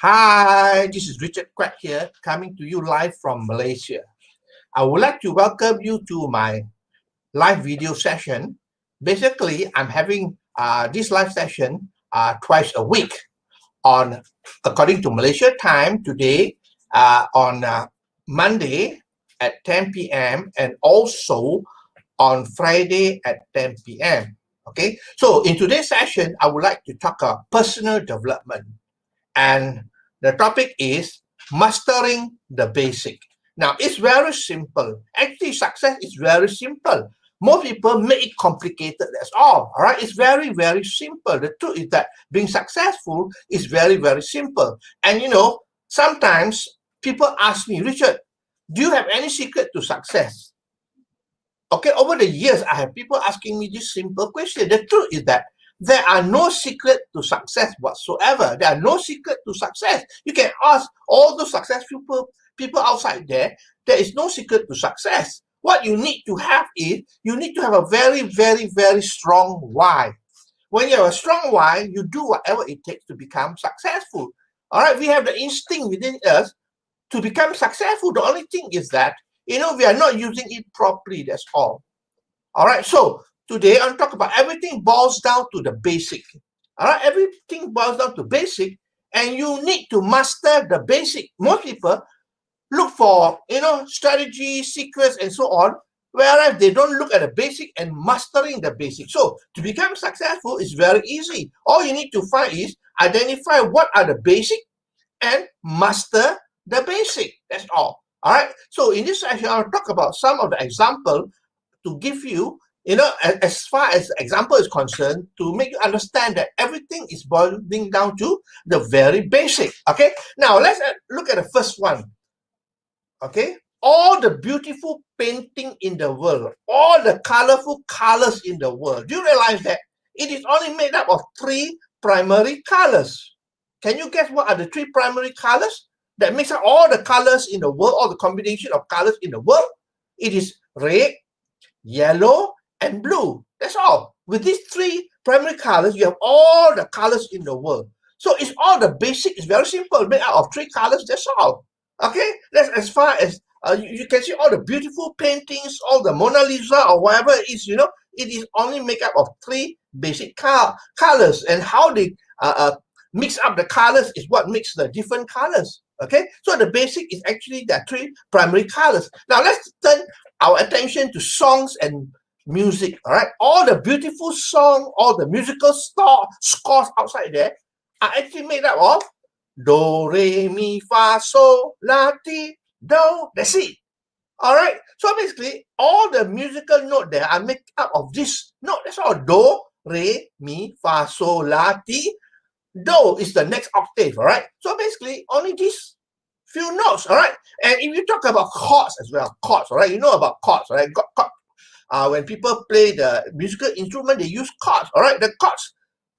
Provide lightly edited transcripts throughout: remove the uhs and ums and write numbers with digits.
Hi, this is Richard Quack here, coming to you live from Malaysia. I would like to welcome you to my live video session. Basically, I'm having this live session twice a week on, according to Malaysia time today, on Monday at 10 p.m. and also on Friday at 10 p.m. Okay, so in today's session, I would like to talk about personal development. And the topic is mastering the basic. Now, it's very simple. Actually, success is very simple. Most people make it complicated, that's all right? It's very, very simple. The truth is that being successful is very, very simple. And sometimes people ask me, Richard, do you have any secret to success? Okay, over the years, I have people asking me this simple question. The truth is that there are no secret to success whatsoever. There are no secret to success. You can ask all those successful people outside there. There is no secret to success. What you need to have is, you need to have a very, very, very strong why. When you have a strong why, you do whatever it takes to become successful. All right, we have the instinct within us to become successful. The only thing is that, we are not using it properly, that's all. All right, so today I'll talk about everything boils down to the basic. All right, everything boils down to basic, and you need to master the basic. Most people look for, strategy, secrets, and so on, whereas they don't look at the basic and mastering the basic. So to become successful is very easy. All you need to find is identify what are the basic and master the basic. That's all. All right. So in this session, I'll talk about some of the example to give you, as far as example is concerned, to make you understand that everything is boiling down to the very basic. Okay. Now let's look at the first one. Okay. All the beautiful painting in the world, all the colorful colors in the world. Do you realize that it is only made up of 3 primary colors? Can you guess what are the 3 primary colors that makes up all the colors in the world, all the combination of colors in the world? It is red, yellow, and blue. That's all. With these 3 primary colors, you have all the colors in the world. So it's all the basic. It's very simple. Made out of 3 colors. That's all. Okay. That's as far as you can see all the beautiful paintings, all the Mona Lisa or whatever it is. It is only made up of 3 basic colors, and how they mix up the colors is what makes the different colors. Okay, so the basic is actually the 3 primary colors. Now let's turn our attention to songs and music. All right, all the beautiful song, all the musical scores outside there are actually made up of do, re, mi, fa, sol, la, ti, do. That's it. All right, so basically all the musical note there are made up of this note. That's all. Do, re, mi, fa, sol, la, ti. Do is the next octave, all right? So basically, only these few notes, all right? And if you talk about chords as well, chords, all right? You know about chords, all right? When people play the musical instrument, they use chords, all right? The chords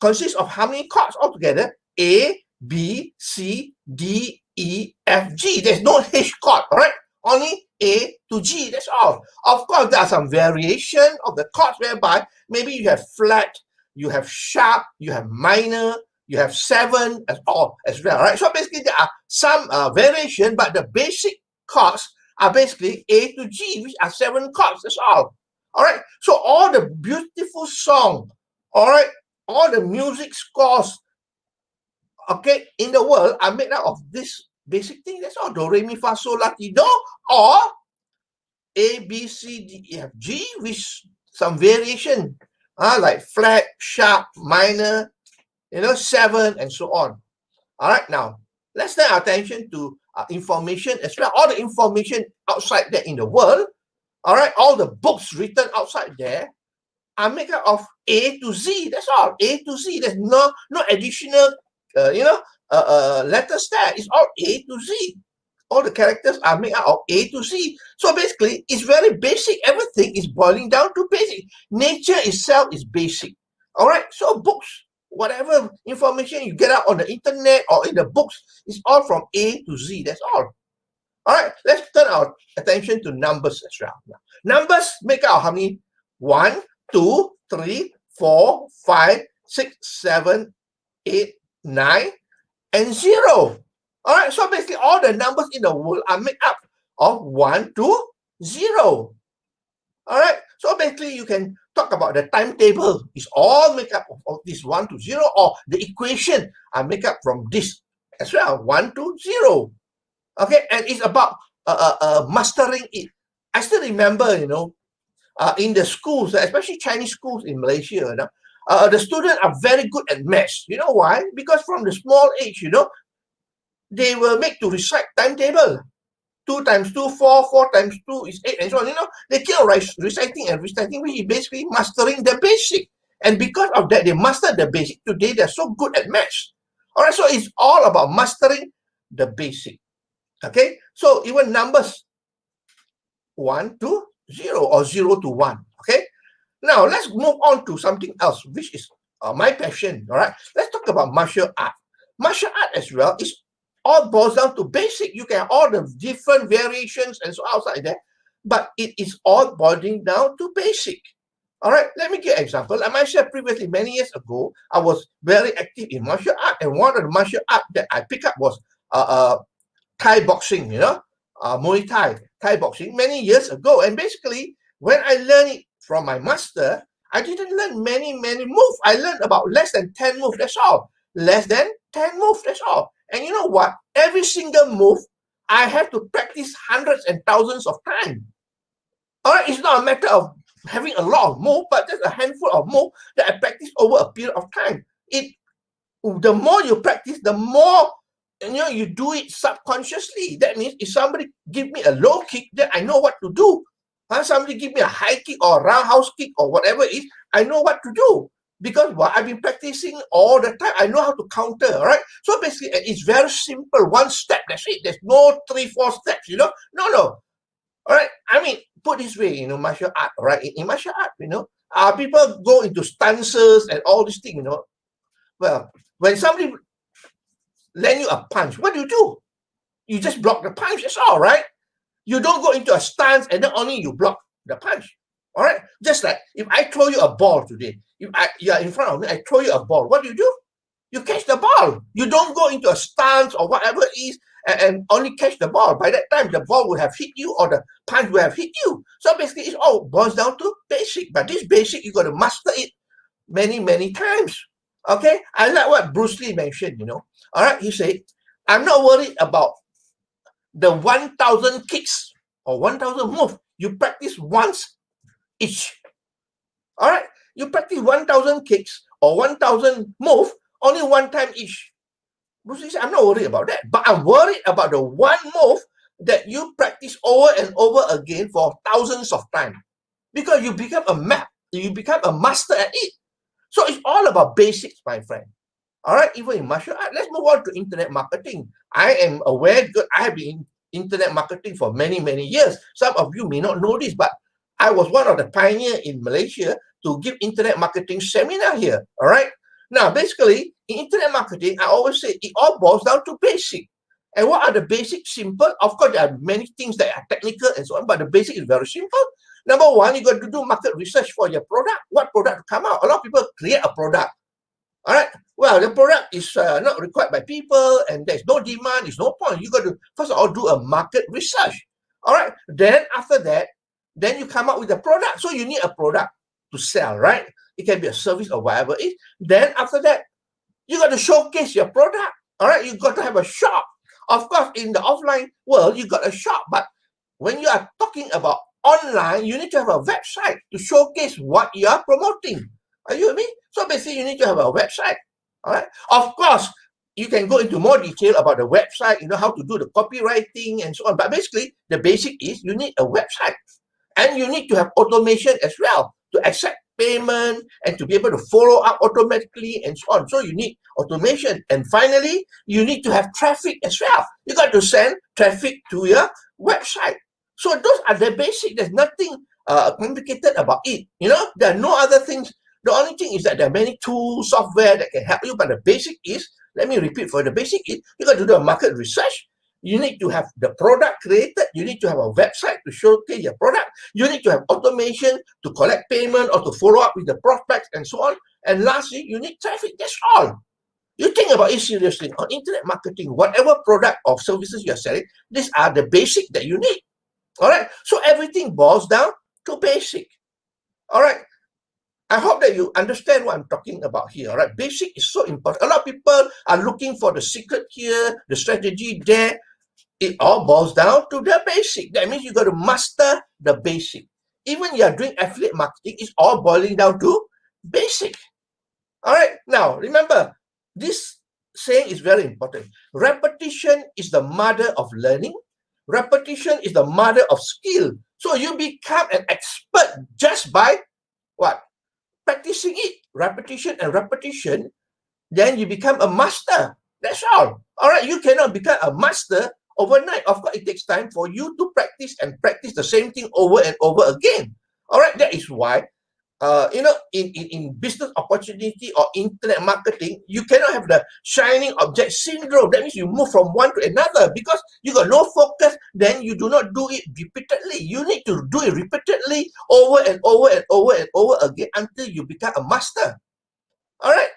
consist of how many chords altogether? A, B, C, D, E, F, G. There's no H chord, all right? Only A to G, that's all. Of course, there are some variation of the chords whereby maybe you have flat, you have sharp, you have minor, you have 7 as well, right? So basically, there are some variation, but the basic chords are basically A to G, which are 7 chords. That's all. All right. So all the beautiful song, all right, all the music scores, okay, in the world are made up of this basic thing. That's all. Do, re, mi, fa, sol, la, ti, do, or A, B, C, D, E, F, G, with some variation, like flat, sharp, minor, 7, and so on. All right, now let's turn our attention to information as well. All the information outside there in the world, all right, all the books written outside there are made up of A to Z. That's all. A to Z. There's no additional, letters there. It's all A to Z. All the characters are made up of A to Z. So basically, it's very basic. Everything is boiling down to basic. Nature itself is basic. All right, so books, whatever information you get out on the internet or in the books, is all from A to Z. That's all. All right, let's turn our attention to numbers as well. Numbers make out how many? 1, 2, 3, 4, 5, 6, 7, 8, 9, and 0. All right, so basically all the numbers in the world are made up of 1 to 0. All right, so basically you can talk about the timetable. It's all made up of this 1 to 0, or the equation are made up from this as well, 1 to 0. Okay, and it's about mastering it. I still remember, in the schools, especially Chinese schools in Malaysia, the students are very good at maths. You know why? Because from the small age, they were made to recite timetable. 2 times 2, 4, 4 times 2 is 8, and so on. They keep on reciting and reciting, which is basically mastering the basic. And because of that, they mastered the basic. Today, they're so good at maths. All right, so it's all about mastering the basic. Okay, so even numbers 1 to 0 or 0 to 1. Okay, now let's move on to something else, which is my passion. All right, let's talk about martial art. Martial art as well is all boils down to basic. You can have all the different variations and so outside there, but it is all boiling down to basic. All right, let me give an example. Like I said previously, many years ago, I was very active in martial art, and one of the martial art that I picked up was Thai boxing, Muay Thai boxing many years ago. And basically, when I learned it from my master, I didn't learn many moves. I learned about less than 10 moves, that's all. Less than 10 moves, that's all. And you know what? Every single move, I have to practice hundreds and thousands of times. All right, it's not a matter of having a lot of moves, but just a handful of moves that I practice over a period of time. The more you practice, the more you do it subconsciously. That means if somebody give me a low kick, then I know what to do. Somebody give me a high kick or a roundhouse kick or whatever it is, I know what to do. Because I've been practicing all the time. I know how to counter, all right? So basically, it's very simple. One step, that's it. There's no 3, 4 steps, No. All right? I mean, put this way, martial art, all right? In martial art, people go into stances and all these things, Well, when somebody lend you a punch, what do? You just block the punch, that's all, right? You don't go into a stance and then only you block the punch. All right? Just like if I throw you a ball today, if you are in front of me, I throw you a ball, what do? You catch the ball. You don't go into a stance or whatever it is and only catch the ball. By that time, the ball would have hit you or the punch would have hit you. So basically, it all boils down to basic. But this basic, you got to master it many times. Okay? I like what Bruce Lee mentioned, All right? He said, I'm not worried about the 1,000 kicks or 1,000 moves. You practice once each. All right? You practice 1,000 kicks or 1,000 moves only one time each. Bruce Lee said, I'm not worried about that. But I'm worried about the one move that you practice over and over again for thousands of times. Because you become a master at it. So it's all about basics, my friend. All right, even in martial art. Let's move on to internet marketing. I am aware, I have been in internet marketing for many years. Some of you may not know this, but I was one of the pioneers in Malaysia to give internet marketing seminar here. All right. Now, basically, in internet marketing, I always say it all boils down to basic. And what are the basics? Simple. Of course, there are many things that are technical and so on, but the basic is very simple. Number one, you got to do market research for your product. What product to come out? A lot of people create a product. All right. Well, the product is not required by people and there's no demand. There's no point. You got to, first of all, do a market research. All right. Then after that, then you come up with a product. So you need a product to sell, right? It can be a service or whatever it is. Then after that, you got to showcase your product. All right. You got to have a shop. Of course, in the offline world, you got a shop. But when you are talking about online, you need to have a website to showcase what you are promoting. Are you with me? So basically, you need to have a website. All right. Of course, you can go into more detail about the website, how to do the copywriting and so on. But basically, the basic is you need a website. And you need to have automation as well to accept payment and to be able to follow up automatically and so on. So you need automation. And finally, you need to have traffic as well. You got to send traffic to your website. So those are the basic. There's nothing complicated about it. There are no other things. The only thing is that there are many tools, software that can help you. But the basic is, let me repeat for the basic is, you got to do a market research. You need to have the product created. You need to have a website to showcase your product. You need to have automation to collect payment or to follow up with the prospects and so on. And lastly, you need traffic. That's all. You think about it seriously. On internet marketing, whatever product or services you're selling, these are the basic that you need. All right. So everything boils down to basic. All right. I hope that you understand what I'm talking about here. All right. Basic is so important. A lot of people are looking for the secret here, the strategy there. It all boils down to the basic. That means you got to master the basic. Even you're doing affiliate marketing, it's all boiling down to basic. All right. Now, remember, this saying is very important. Repetition is the mother of learning. Repetition is the mother of skill. So you become an expert just by what? Practicing it. Repetition and repetition. Then you become a master. That's all. All right. You cannot become a master overnight. Of course, it takes time for you to practice and practice the same thing over and over again. All right. That is why in business opportunity or internet marketing, you cannot have the shining object syndrome. That means you move from one to another because you got no focus. Then you do not do it repeatedly. You need to do it repeatedly over and over and over and over again until you become a master. All right.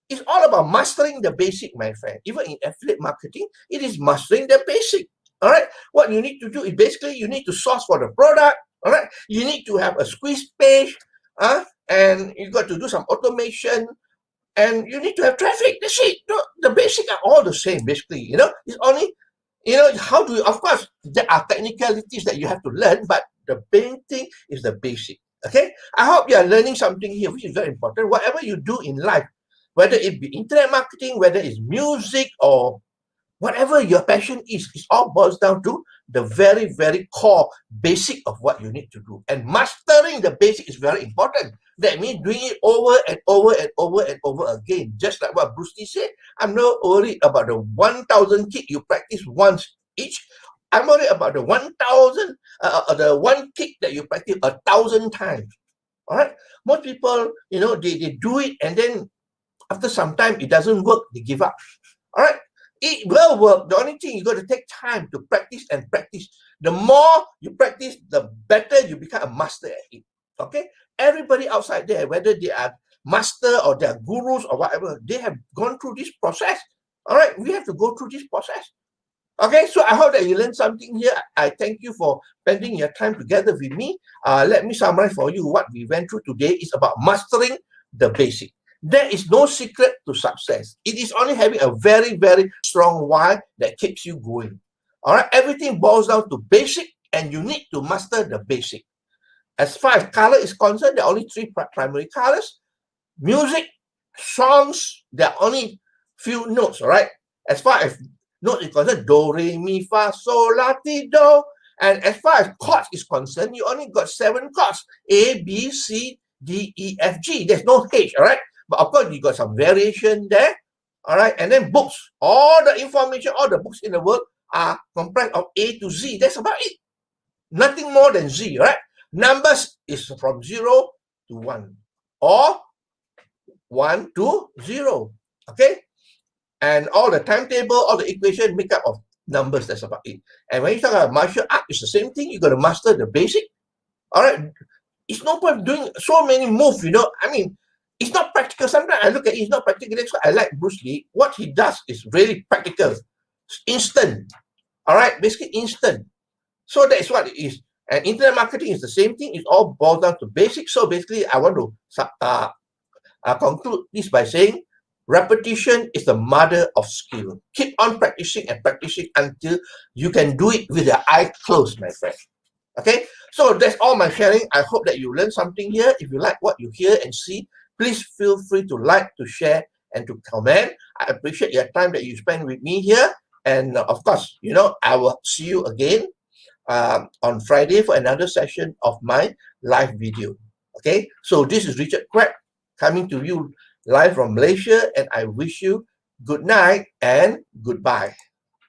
It's all about mastering the basic, my friend. Even in affiliate marketing, it is mastering the basic. All right. What you need to do is basically you need to source for the product. All right. You need to have a squeeze page. And you got to do some automation, and you need to have traffic. That's it. The basic are all the same, basically. It's only, how do you, of course, there are technicalities that you have to learn, but the main thing is the basic. Okay. I hope you are learning something here, which is very important. Whatever you do in life, whether it be internet marketing, whether it's music or whatever your passion is, it all boils down to the very, very core basic of what you need to do. And mastering the basic is very important. That means doing it over and over and over and over again. Just like what Bruce Lee said, I'm not worried about the 1,000 kick you practice once each. I'm worried about the 1,000, the one kick that you practice 1,000 times. All right. Most people, they do it, and then after some time it doesn't work, they give up. All right. It will work. The only thing, you got to take time to practice and practice. The more you practice, the better you become a master at it. Okay? Everybody outside there, whether they are master or they are gurus or whatever, they have gone through this process. All right? We have to go through this process. Okay? So I hope that you learned something here. I thank you for spending your time together with me. Let me summarize for you what we went through today. Is about mastering the basic. There is no secret to success. It is only having a very, very strong why that keeps you going. All right. Everything boils down to basic, and you need to master the basic. As far as color is concerned, there are only three primary colors. Music, songs, there are only few notes. All right. As far as notes is concerned, do, re, mi, fa, sol, la, ti, do. And as far as chords is concerned, you only got 7 chords: A, B, C, D, E, F, G. There's no H. All right. But of course, you got some variation there. All right. And then books. All the information, all the books in the world are comprised of A to Z. That's about it. Nothing more than Z. All right. Numbers is from 0 to 1 or 1 to 0. Okay. And all the timetable, all the equation make up of numbers. That's about it. And when you talk about martial art, it's the same thing. You got to master the basic. All right. It's no point doing so many moves, I mean, it's not practical. Sometimes I look at it, it's not practical. That's why I like Bruce Lee. What he does is really practical. It's instant. All right? Basically instant. So that's what it is. And internet marketing is the same thing. It all boils down to basics. So basically, I want to conclude this by saying repetition is the mother of skill. Keep on practicing and practicing until you can do it with your eye closed, my friend. Okay? So that's all my sharing. I hope that you learned something here. If you like what you hear and see, please feel free to like, to share, and to comment. I appreciate your time that you spend with me here. And of course, I will see you again on Friday for another session of my live video. Okay? So this is Richard Craig coming to you live from Malaysia, and I wish you good night and goodbye.